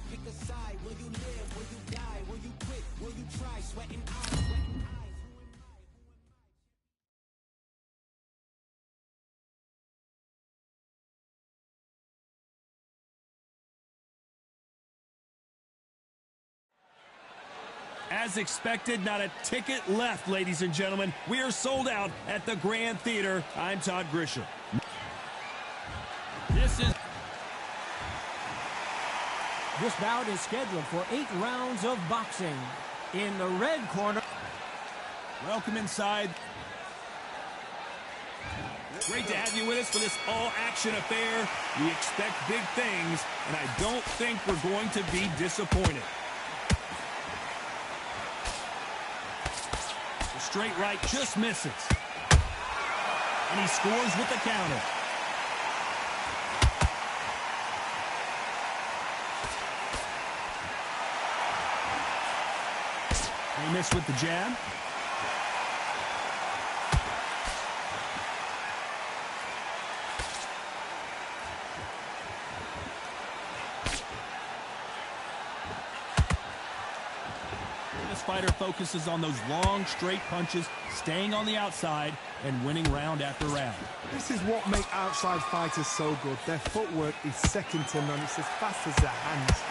Pick a side. Will you live? Will you die? Will you quit? Will you try? Sweating eyes. As expected, not a ticket left, ladies and gentlemen. We are sold out at the Grand Theater. I'm Todd Grisham. This bout is scheduled for 8 rounds of boxing. In the red corner. Welcome inside. Great to have you with us for this all-action affair. We expect big things, and I don't think we're going to be disappointed. The straight right just misses. And he scores with the counter. He missed with the jab. This fighter focuses on those long, straight punches, staying on the outside and winning round after round. This is what makes outside fighters so good. Their footwork is second to none. It's as fast as their hands.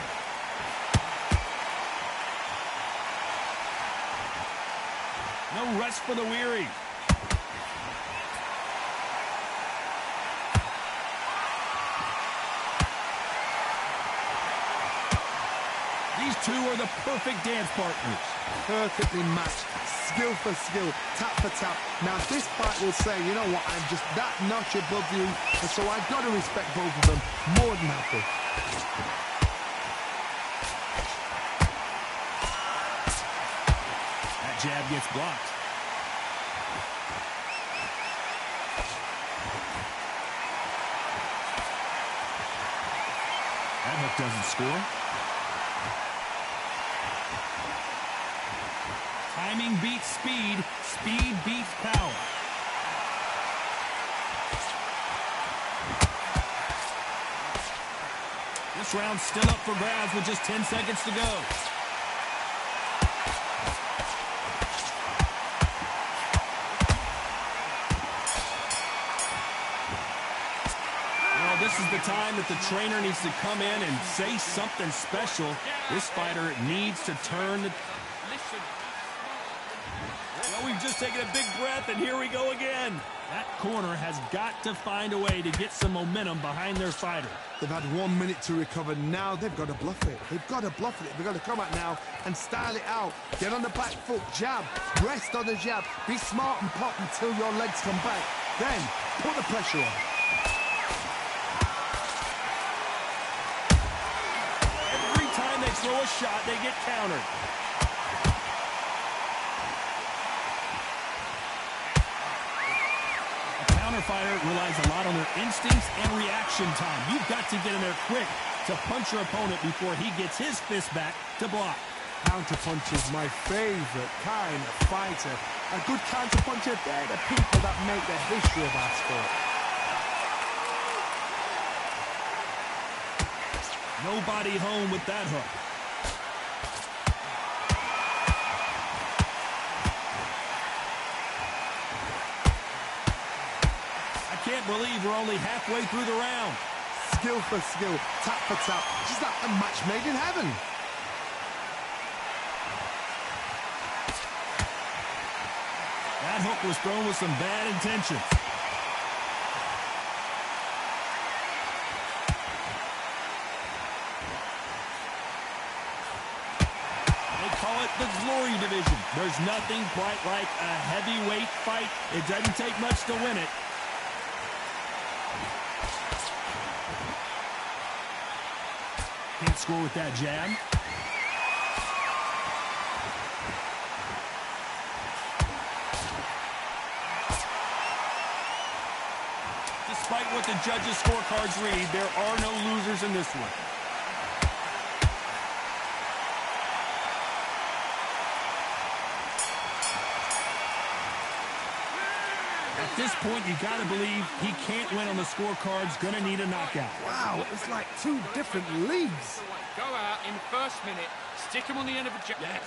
No rest for the weary. These two are the perfect dance partners. Perfectly matched, skill for skill, tap for tap. Now this fight will say, you know what, I'm just that notch above you, and so I've got to respect both of them. More than happy. That jab gets blocked. That hook doesn't score. Timing beats speed. Speed beats power. This round's still up for grabs with just 10 seconds to go. Well, this is the time that the trainer needs to come in and say something special. This fighter needs to turn the... Well, we've just taken a big breath, and here we go again. That corner has got to find a way to get some momentum behind their fighter. They've had 1 minute to recover. Now they've got to bluff it. They've got to bluff it. They've got to come out now and style it out. Get on the back foot, jab, rest on the jab. Be smart and pop until your legs come back. Then put the pressure on. Every time they throw a shot, they get countered. Fighter relies a lot on their instincts and reaction time. You've got to get in there quick to punch your opponent before he gets his fist back to block. Counterpunch is my favorite kind of fighter. A good counterpuncher, they're the people that make the history of our sport. Nobody home with that hook. I can't believe we're only halfway through the round. Skill for skill, tap for tap, just like a match made in heaven. That hook was thrown with some bad intentions. division. There's nothing quite like a heavyweight fight. It doesn't take much to win it. Can't score with that jab. Despite what the judges' scorecards read, there are no losers in this one. At this point, you got to believe he can't win on the scorecards. Going to need a knockout. Wow, it's like two different leagues. Go out in the first minute, stick him on the end of a jab. Yes.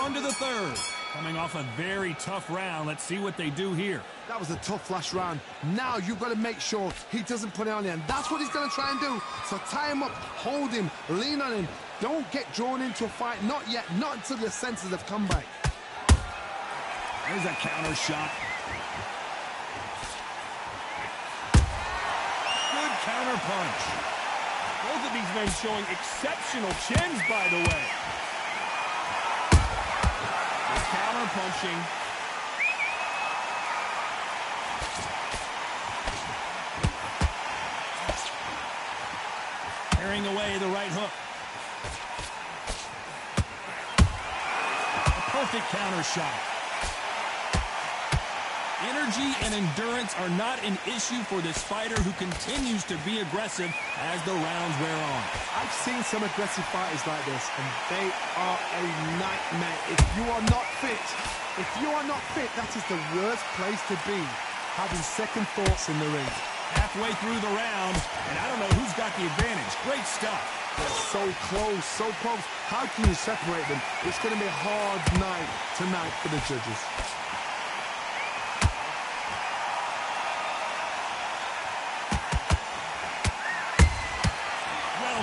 On to the third. Coming off a very tough round. Let's see what they do here. That was a tough last round. Now you've got to make sure he doesn't put it on you. And that's what he's going to try and do. So tie him up, hold him, lean on him. Don't get drawn into a fight. Not yet. Not until your senses have come back. There's a counter shot. Good counter punch. Both of these men showing exceptional chins, by the way. Good counter punching. Tearing away the right hook. A perfect counter shot. Energy and endurance are not an issue for this fighter who continues to be aggressive as the rounds wear on. I've seen some aggressive fighters like this, and they are a nightmare. If you are not fit, that is the worst place to be, having second thoughts in the ring. Halfway through the round, and I don't know who's got the advantage. Great stuff. So close, so close. How can you separate them? It's going to be a hard night tonight for the judges.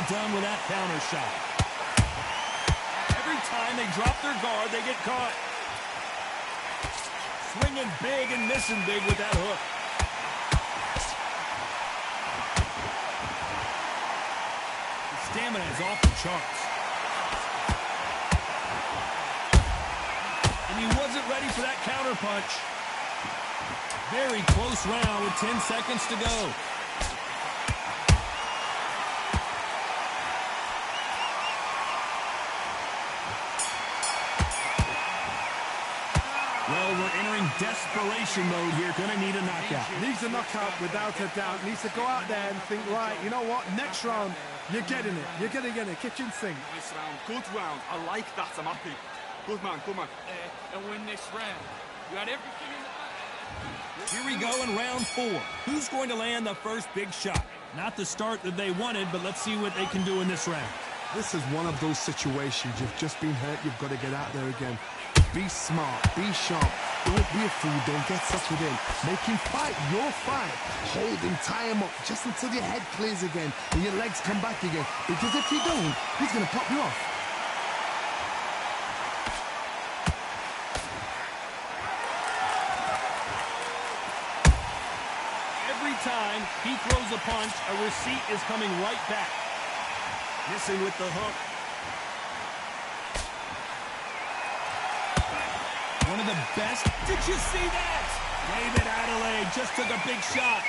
Done with that counter shot. Every time they drop their guard, they get caught. Swinging big and missing big with that hook. The stamina is off the charts. And he wasn't ready for that counter punch. Very close round with 10 seconds to go. Well, we're entering desperation mode here. Going to need a knockout. Needs a knockout without a doubt. Needs to go out there and think, right, you know what? Next round, you're getting it. You're going to get it. Kitchen sink. Nice round, good round. I like that. I'm happy. Good man, good man. And win this round. You had everything in the bag. Here we go in round 4. Who's going to land the first big shot? Not the start that they wanted, but let's see what they can do in this round. This is one of those situations. You've just been hurt. You've got to get out there again. Be smart. Be sharp. Don't be a fool. Don't get suckered in. Make him fight your fight. Hold him. Tie him up just until your head clears again and your legs come back again. Because if you don't, he's going to pop you off. Every time he throws a punch, a receipt is coming right back. Missing with the hook. One of the best. Did you see that? David Adelaide just took a big shot.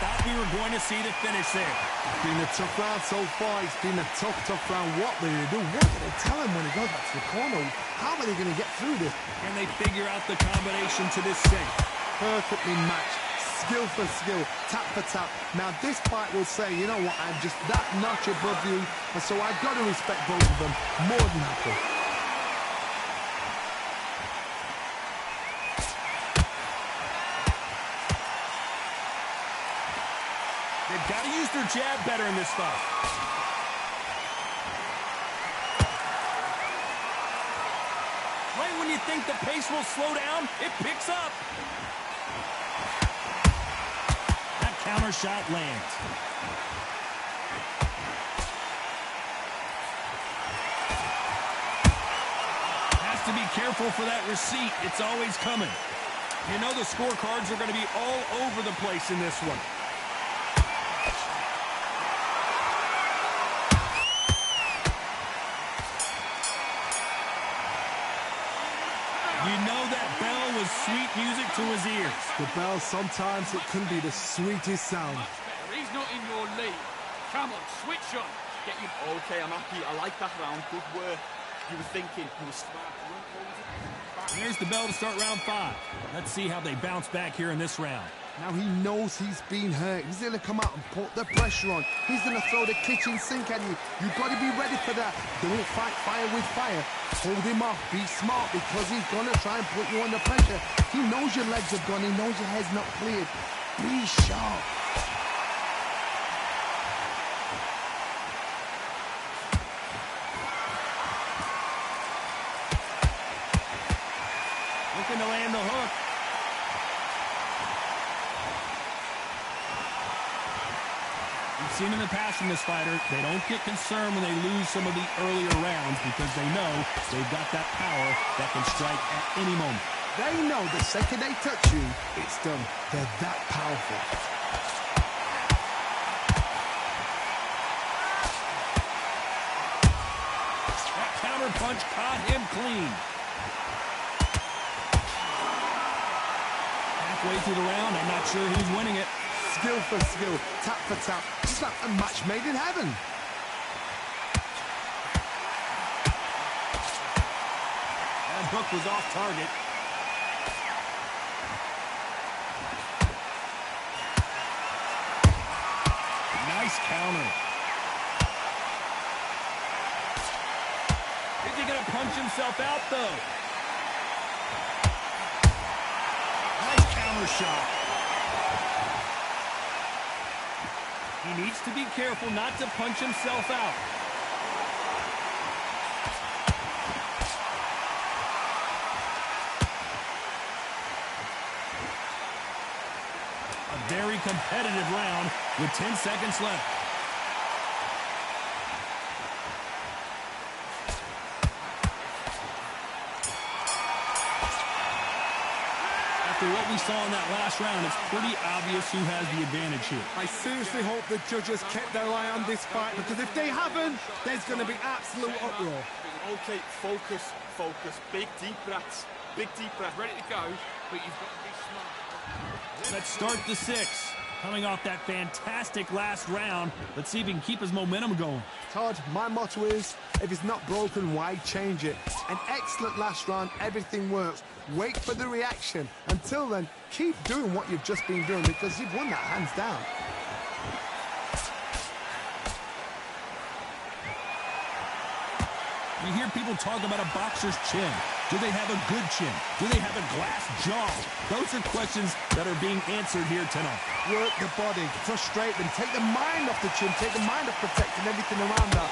Thought we were going to see the finish there. It's been a tough round so far. It's been a tough round. What will they do? What will they tell him when he goes back to the corner? How are they going to get through this? Can they figure out the combination to this sink? Perfectly matched. Skill for skill, tap for tap. Now this fight will say, you know what, I'm just that notch above you, and so I've got to respect both of them more than happy. They've got to use their jab better in this fight. Right when you think the pace will slow down, it picks up. Counter shot lands. Has to be careful for that receipt. It's always coming. You know the scorecards are going to be all over the place in this one. sweet music to his ears. The bell, sometimes it can be the sweetest sound. Much better. He's not in your league. Come on, switch on. Get you. Okay, I'm happy. I like that round. Good work. You were thinking. You were smart. There's the bell to start round 5. Let's see how they bounce back here in this round. Now he knows he's been hurt. He's going to come out and put the pressure on. He's going to throw the kitchen sink at you. You've got to be ready for that. Don't fight fire with fire. Hold him off. Be smart because he's going to try and put you under pressure. He knows your legs are gone. He knows your head's not cleared. Be sharp. Looking to land the hook. We've seen in the past from this fighter, they don't get concerned when they lose some of the earlier rounds because they know they've got that power that can strike at any moment. They know the second they touch you, it's done. They're that powerful. That counter punch caught him clean. Halfway through the round, I'm not sure who's winning it. Skill for skill, tap for tap, just like a match made in heaven. That hook was off target. Nice counter. Is he going to punch himself out, though? Nice counter shot. He needs to be careful not to punch himself out. A very competitive round with 10 seconds left. After what we saw in that last round, it's pretty obvious who has the advantage here. I seriously hope the judges kept their eye on this fight, because if they haven't, there's going to be absolute uproar. Okay, focus, focus. Big deep breaths. Big deep breath. Ready to go, but you've got to be smart. Let's start the 6th. Coming off that fantastic last round, let's see if he can keep his momentum going. Todd, my motto is, if it's not broken, why change it? An excellent last round, everything works. Wait for the reaction. Until then, keep doing what you've just been doing, because you've won that hands down. You hear people talk about a boxer's chin. Do they have a good chin? Do they have a glass jaw? Those are questions that are being answered here tonight. Work the body, frustrate them, take the mind off the chin, take the mind off protecting everything around that.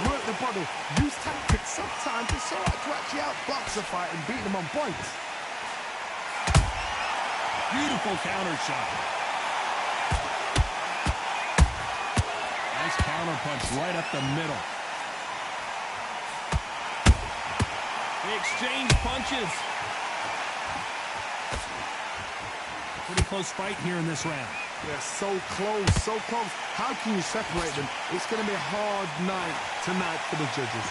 Work the body, use tactics. Sometimes it's all right to actually outbox a fight and beat them on points. Beautiful counter shot. Nice counter punch right up the middle. They exchange punches. Pretty close fight here in this round. They're so close, so close. How can you separate them? It's going to be a hard night tonight for the judges.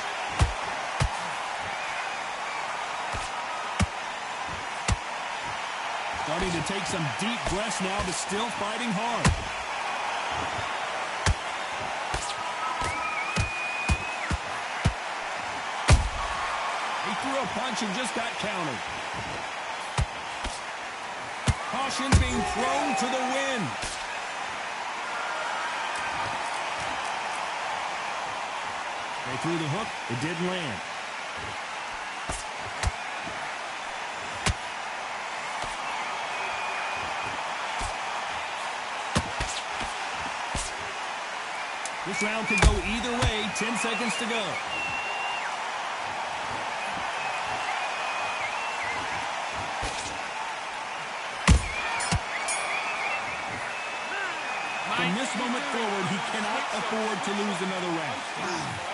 Starting to take some deep breaths now, but still fighting hard. He threw a punch and just got countered. Caution being thrown to the wind. They threw the hook. It didn't land. This round could go either way. 10 seconds to go. From this moment forward, he cannot afford to lose another round.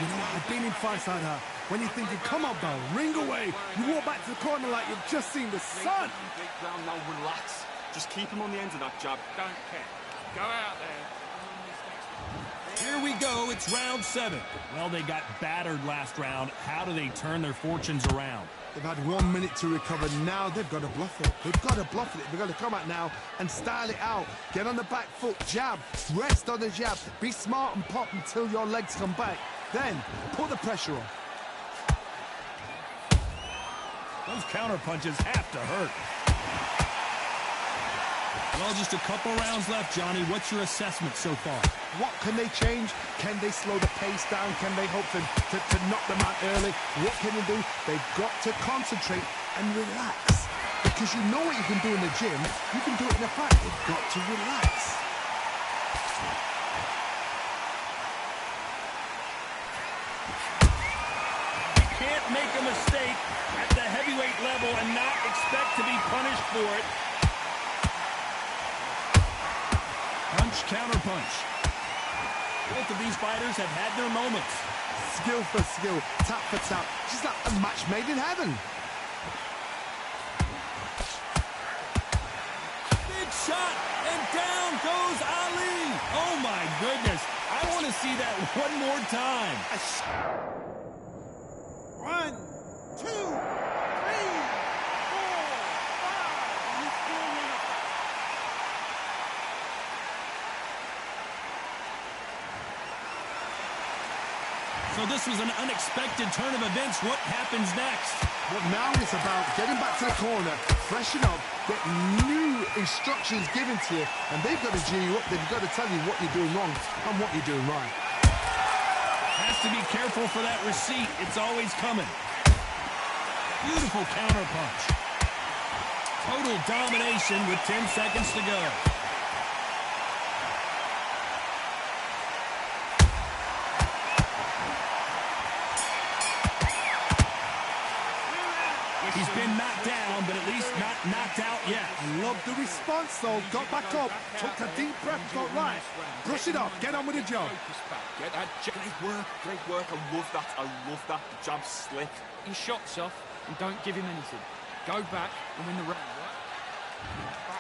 You know, I've been in fights like that. When you're thinking, come on, Bell, ring away. You walk back to the corner like you've just seen the sun. Big round now, relax. Just keep him on the end of that jab. Don't care. Go out there. Here we go. It's round 7. Well, they got battered last round. How do they turn their fortunes around? They've had 1 minute to recover. Now they've got to bluff it. They've got to bluff it. They've got to come out now and style it out. Get on the back foot, jab, rest on the jab. Be smart and pop until your legs come back. Then put the pressure on. Those counter punches have to hurt. Well, just a couple rounds left, Johnny. What's your assessment so far? What can they change? Can they slow the pace down? Can they hope to knock them out early? What can they do? They've got to concentrate and relax. Because you know what you can do in the gym, you can do it in the fight. They've got to relax. You can't make a mistake at the heavyweight level and not expect to be punished for it. Punch, counter punch. Both of these fighters have had their moments. Skill for skill, tap for tap. Just like a match made in heaven. Big shot, and down goes Ali. Oh my goodness. I want to see that one more time. 1, 2, 3, 4, 5. You still win it. So this was an unexpected turn of events. What happens next? Well, now it's about getting back to the corner, freshen up, get new instructions given to you, and they've got to G you up. They've got to tell you what you're doing wrong and what you're doing right. Has to be careful for that receipt. It's always coming. Beautiful counter punch. Total domination with 10 seconds to go. He's been knocked down, but at least not knocked out yet. I love the response, though. Got back up, took a deep breath, got right. Brush it off, get on with the job. Get that. Great work, great work. I love that. I love that. The jab's slick. His shot's off, and don't give him anything. Go back and win the round.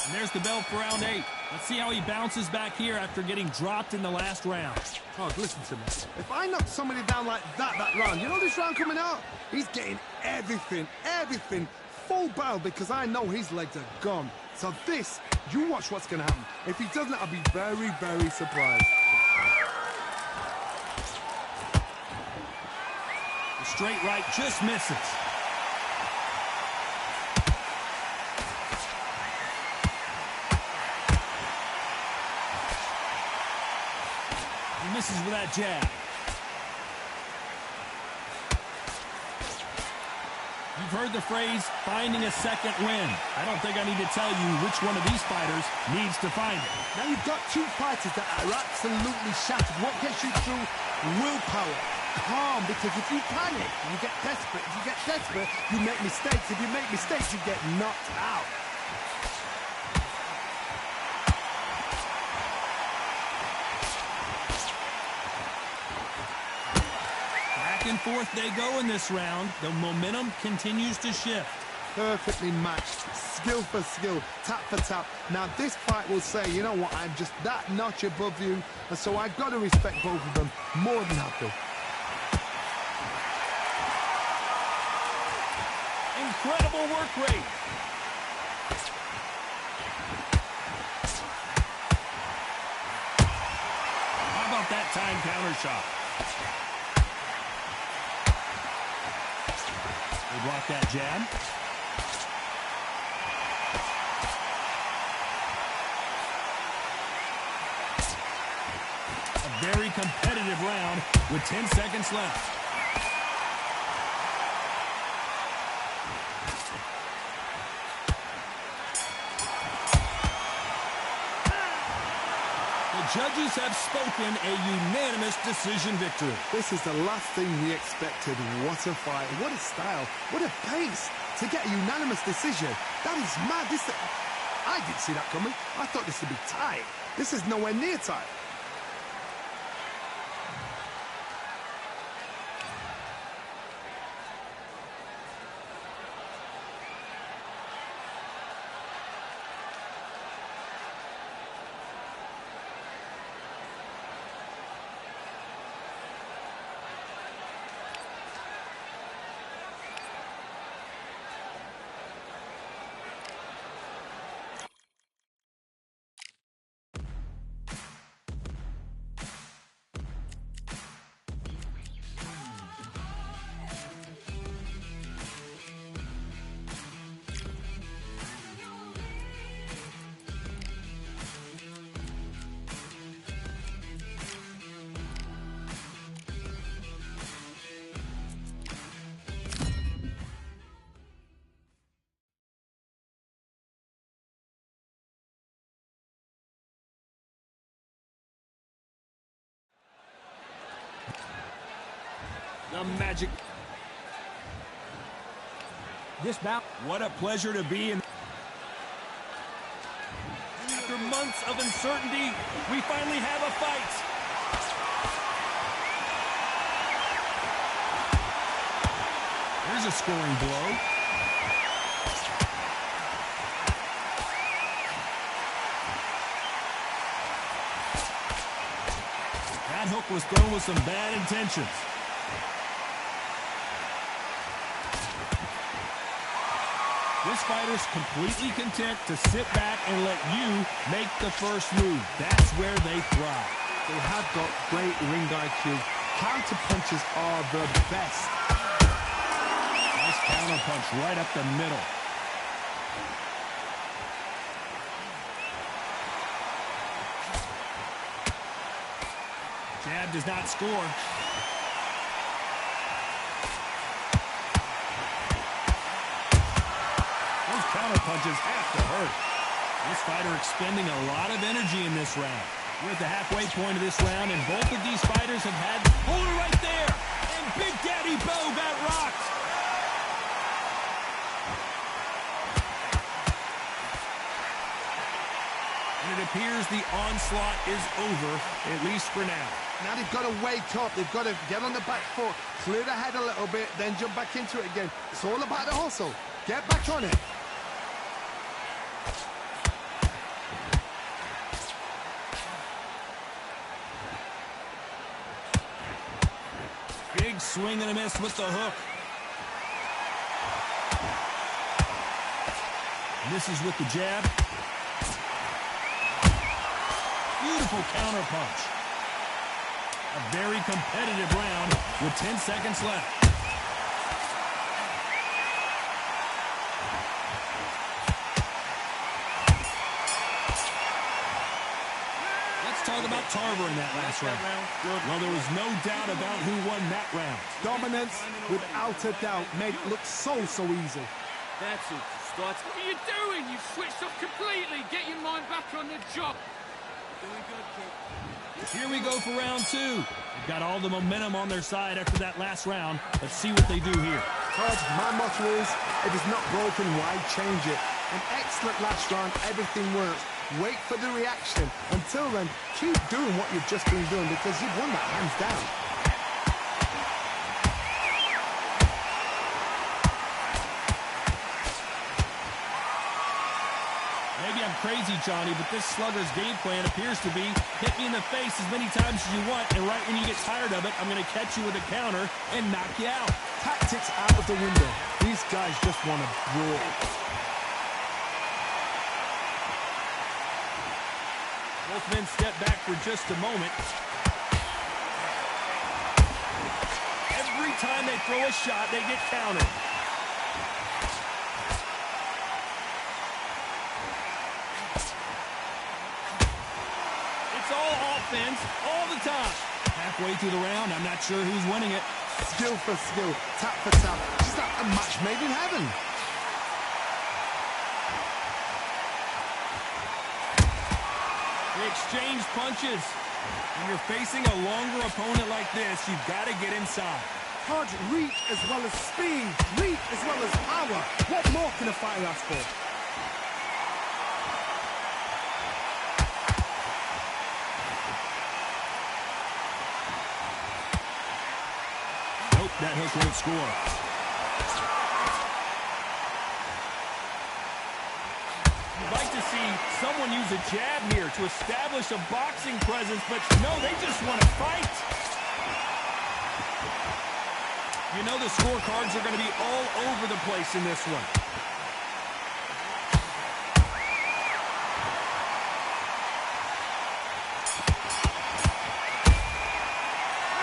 And there's the bell for round 8. Let's see how he bounces back here after getting dropped in the last round. Oh, listen to me. If I knock somebody down like that round, you know this round coming out? He's getting everything, full barrel because I know his legs are gone. So this, you watch what's going to happen. If he doesn't, I'll be very, very surprised. The straight right just misses. He misses with that jab. You've heard the phrase, finding a second win. I don't think I need to tell you which one of these fighters needs to find it. Now you've got two fighters that are absolutely shattered. What gets you through? Willpower. Calm, because if you panic, you get desperate. If you get desperate, you make mistakes. If you make mistakes, you get knocked out. Back and forth they go in this round. The momentum continues to shift. Perfectly matched, skill for skill, tap for tap. Now this fight will say, you know what, I'm just that notch above you, and so I've got to respect both of them more than happy. Incredible work rate. How about that time counter shot? They block that jab. A very competitive round with 10 seconds left. The judges have spoken, a unanimous decision victory. This is the last thing we expected. What a fight, what a style, what a pace to get a unanimous decision. That is mad. I didn't see that coming. I thought this would be tight. This is nowhere near tight. The magic. This bout. What a pleasure to be in. After months of uncertainty, we finally have a fight. Here's a scoring blow. That hook was thrown with some bad intentions. This fighter's completely content to sit back and let you make the first move. That's where they thrive. They have got great ring IQ. Counter punches are the best. Nice counter punch right up the middle. Jab does not score. Those counter punches have to hurt. This fighter expending a lot of energy in this round. We're at the halfway point of this round, and both of these fighters have had... Hold it right there! And Big Daddy Bo got rocked! And it appears the onslaught is over, at least for now. Now they've got to wake up. They've got to get on the back foot, clear the head a little bit, then jump back into it again. It's all about the hustle. Get back on it. Big swing and a miss with the hook. Misses with the jab. Beautiful counter punch. A very competitive round with 10 seconds left. Let's talk about Tarver in that last round. Well, there was no doubt about who won that round. Dominance, without a doubt, made it look so easy. That's it. What are you doing? You've switched off completely. Get your mind back on the job. Doing good, kid. Here we go for round two. They've got all the momentum on their side after that last round. Let's see what they do here. Todd, my motto is, if it's not broken, why change it? An excellent last round, everything works. Wait for the reaction. Until then, keep doing what you've just been doing because you've won that hands down. Maybe I'm crazy, Johnny, but this slugger's game plan appears to be hit me in the face as many times as you want, and right when you get tired of it, I'm going to catch you with a counter and knock you out. Tactics out of the window. These guys just want to brawl. Both men step back for just a moment. Every time they throw a shot, they get countered. It's all offense, all the time. Halfway through the round, I'm not sure who's winning it. Skill for skill, tap for tap. Just like a match made in heaven. They exchange punches. When you're facing a longer opponent like this, you've got to get inside. Todd, reach as well as speed, reach as well as power. What more can a fighter ask for? Nope, that hook won't score. You'd like to see someone use a jab here to establish a boxing presence, but no, they just want to fight. You know the scorecards are going to be all over the place in this one.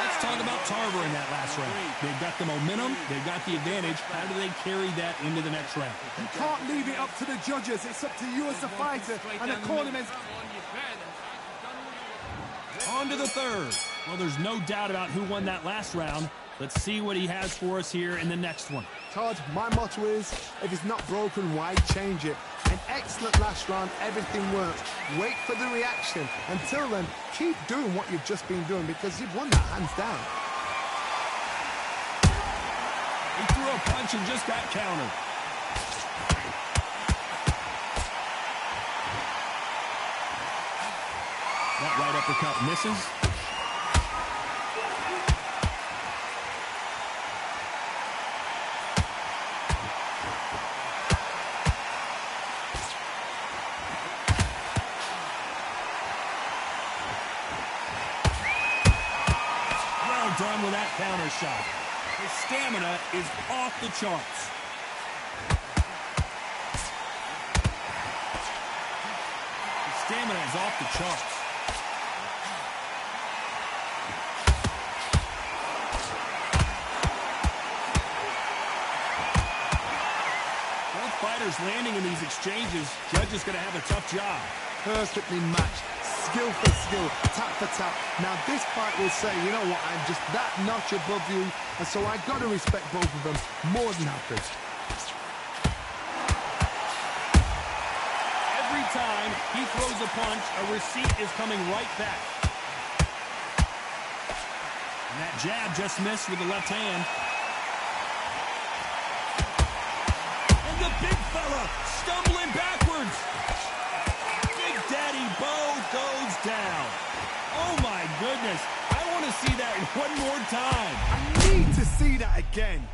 Let's talk about Tarver in that last round. They've got the momentum, they've got the advantage. How do they carry that into the next round? You can't leave it up to the judges. It's up to you as the fighter and the cornermen. On to the third. Well, there's no doubt about who won that last round. Let's see what he has for us here in the next one. Todd, my motto is, if it's not broken, why change it? An excellent last round, everything works. Wait for the reaction. Until then, keep doing what you've just been doing because you've won that hands down. a punch and just got countered. That right uppercut misses. Well done with that counter shot. His stamina is off the charts. His stamina is off the charts. Fighters landing in these exchanges. Judge is going to have a tough job. Perfectly matched. Skill for skill. Tap for tap. Now this fight will say, you know what, I'm just that notch above you. And so I got to respect both of them more than happy. Every time he throws a punch, a receipt is coming right back. And that jab just missed with the left hand. The big fella stumbling backwards. Big Daddy Bo goes down. Oh my goodness. I want to see that one more time. I need to see that again.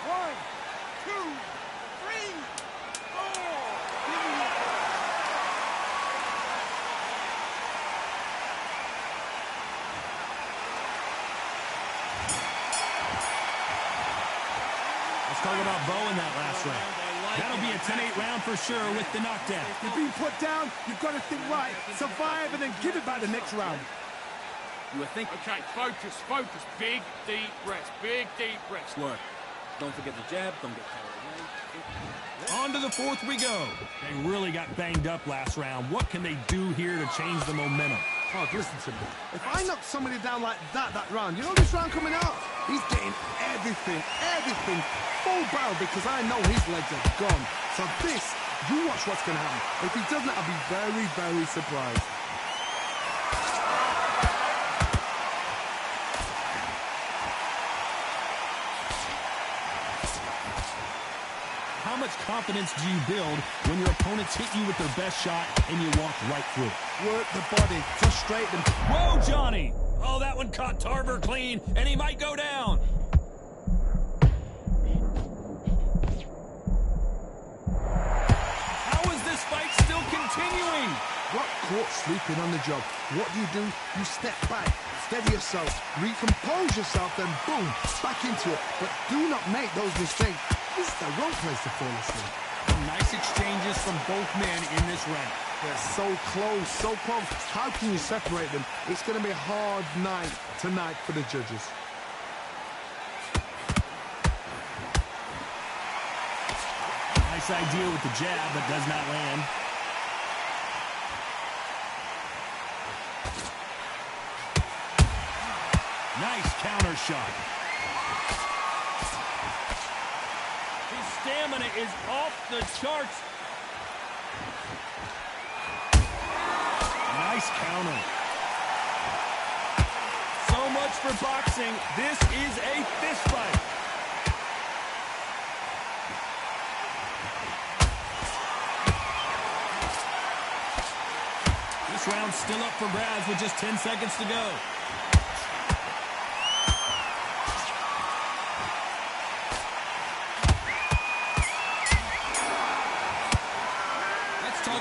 One, two, three, four. Let's talk about Bo in that last round. That'll be a 10-8 round for sure with the knockdown. You've been put down, you've got to think right, survive, and then give it back the next round. You were thinking. Okay, focus, focus. Big, deep breaths. Big, deep breaths. Work. Don't forget the jab. Don't get carried away. On to the fourth we go. They really got banged up last round. What can they do here to change the momentum? Oh, listen to me. If I knock somebody down like that round, you know this round coming out? He's getting everything, full barrel, because I know his legs are gone. So this, you watch what's going to happen. If he doesn't, I'll be very, very surprised. How much confidence do you build when your opponents hit you with their best shot and you walk right through it? Work the body, frustrate them. Whoa, Johnny! Oh, that one caught Tarver clean, and he might go down. How is this fight still continuing? Got caught sleeping on the job. What do? You step back, steady yourself, recompose yourself, then boom, back into it. But do not make those mistakes. This is the wrong place to fall asleep. Some nice exchanges from both men in this round. They're so close, so close. How can you separate them? It's going to be a hard night tonight for the judges. Nice idea with the jab, but does not land. Nice counter shot. His stamina is off the charts. Nice counter. So much for boxing. This is a fist fight. This round's still up for grabs with just 10 seconds to go.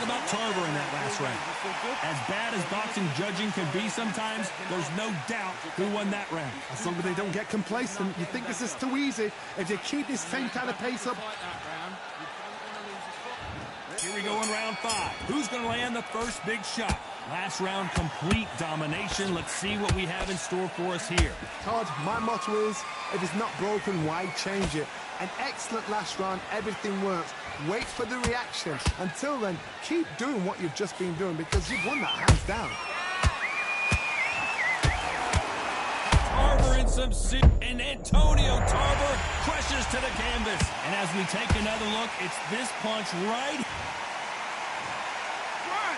About Tarver in that last round. As bad as boxing judging can be sometimes, there's no doubt who won that round. As long as they don't get complacent, you think this is too easy. If they keep this same kind of pace up. Here we go in round 5. Who's going to land the first big shot? Last round, complete domination. Let's see what we have in store for us here. Todd, my motto is, if it's not broken, why change it? An excellent last round, everything works. Wait for the reaction. Until then, keep doing what you've just been doing, because you've won that hands down. Tarver in some and Antonio Tarver crushes to the canvas. And as we take another look, it's this punch right. One,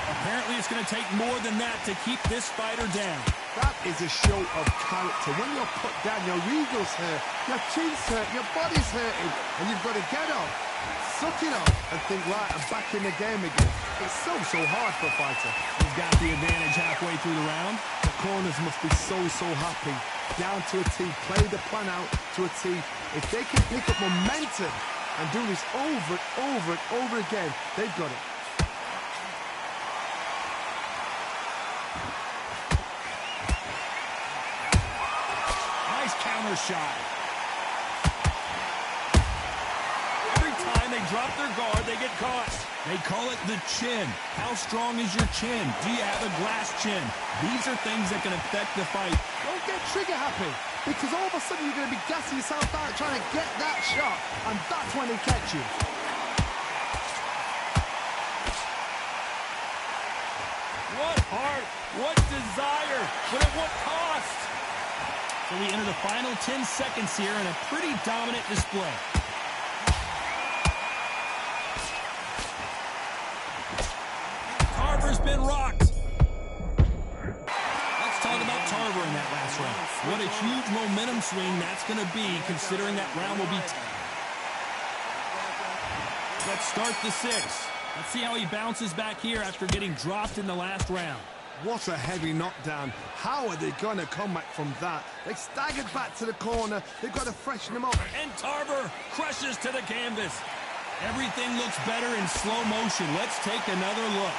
Apparently, it's going to take more than that to keep this fighter down. That is a show of character. When you're put down, your eagle's hurt, your chin's hurt, your body's hurting, and you've got to get up, suck it up, and think, right, I'm back in the game again. It's so hard for a fighter. He's got the advantage halfway through the round. The corners must be so happy. Down to a T, play the plan out to a T. If they can pick up momentum and do this over and over again, they've got it. Nice counter shot. Every time they drop their guard, they get caught. They call it the chin. How strong is your chin? Do you have a glass chin? These are things that can affect the fight. Don't get trigger happy, because all of a sudden you're going to be gassing yourself out trying to get that shot, and that's when they catch you. What heart, what desire, but at what cost? So we enter the final 10 seconds here in a pretty dominant display. Tarver's been rocked. Let's talk about Tarver in that last round. What a huge momentum swing that's going to be, considering that round will be... Let's start the 6th. Let's see how he bounces back here after getting dropped in the last round. What a heavy knockdown. How are they going to come back from that? They staggered back to the corner. They've got to freshen them up. And Tarver crushes to the canvas. Everything looks better in slow motion. Let's take another look.